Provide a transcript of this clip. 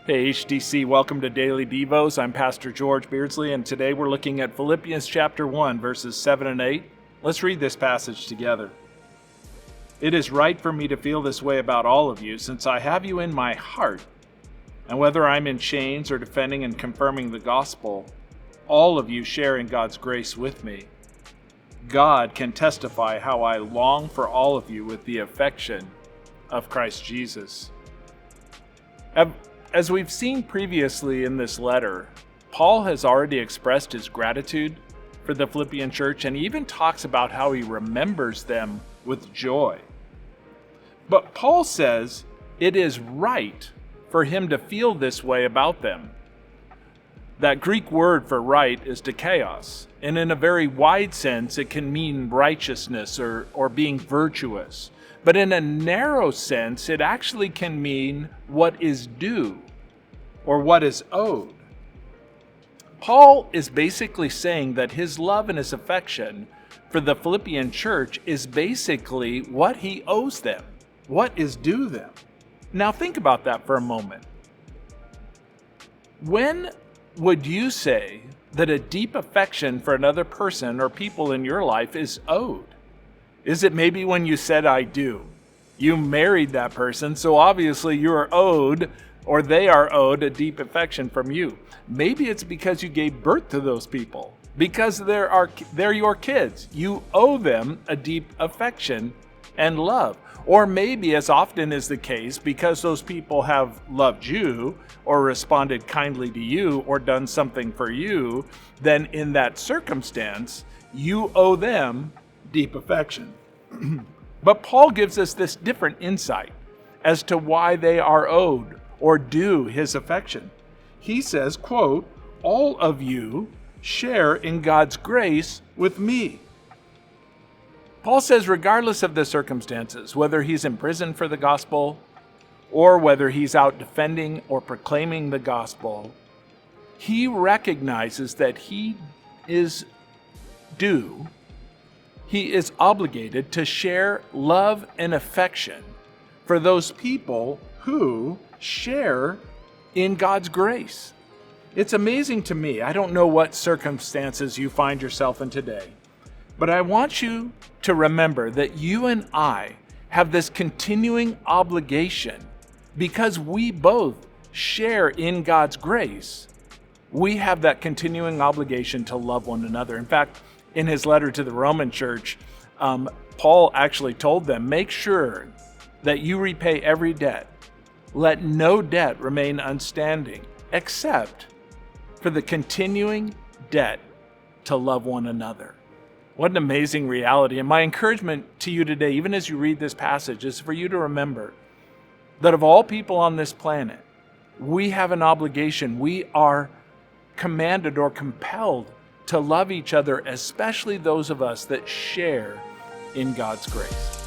Hey HTC, welcome to Daily Devos. I'm Pastor George Beardsley, and today we're looking at Philippians chapter 1, verses 7 and 8. Let's read this passage together. It is right for me to feel this way about all of you, since I have you in my heart. And whether I'm in chains or defending and confirming the gospel, all of you share in God's grace with me. God can testify how I long for all of you with the affection of Christ Jesus. As we've seen previously in this letter, Paul has already expressed his gratitude for the Philippian church, and he even talks about how he remembers them with joy. But Paul says it is right for him to feel this way about them. That Greek word for right is dikaios, and in a very wide sense, it can mean righteousness or being virtuous. But in a narrow sense, it actually can mean what is due or what is owed. Paul is basically saying that his love and his affection for the Philippian church is basically what he owes them, what is due them. Now think about that for a moment. When would you say that a deep affection for another person or people in your life is owed? Is it maybe when you said, I do? You married that person, so obviously you are owed, or they are owed, a deep affection from you. Maybe it's because you gave birth to those people, because they're your kids. You owe them a deep affection and love. Or maybe, as often is the case, because those people have loved you or responded kindly to you or done something for you, then in that circumstance, you owe them deep affection. But Paul gives us this different insight as to why they are owed or due his affection. He says, quote, all of you share in God's grace with me. Paul says regardless of the circumstances, whether he's in prison for the gospel or whether he's out defending or proclaiming the gospel, he recognizes that he is due, he is obligated to share love and affection for those people who share in God's grace. It's amazing to me. I don't know what circumstances you find yourself in today, but I want you to remember that you and I have this continuing obligation because we both share in God's grace. We have that continuing obligation to love one another. In fact, in his letter to the Roman church, Paul actually told them, make sure that you repay every debt. Let no debt remain unstanding, except for the continuing debt to love one another. What an amazing reality. And my encouragement to you today, even as you read this passage, is for you to remember that of all people on this planet, we have an obligation. We are commanded or compelled to love each other, especially those of us that share in God's grace.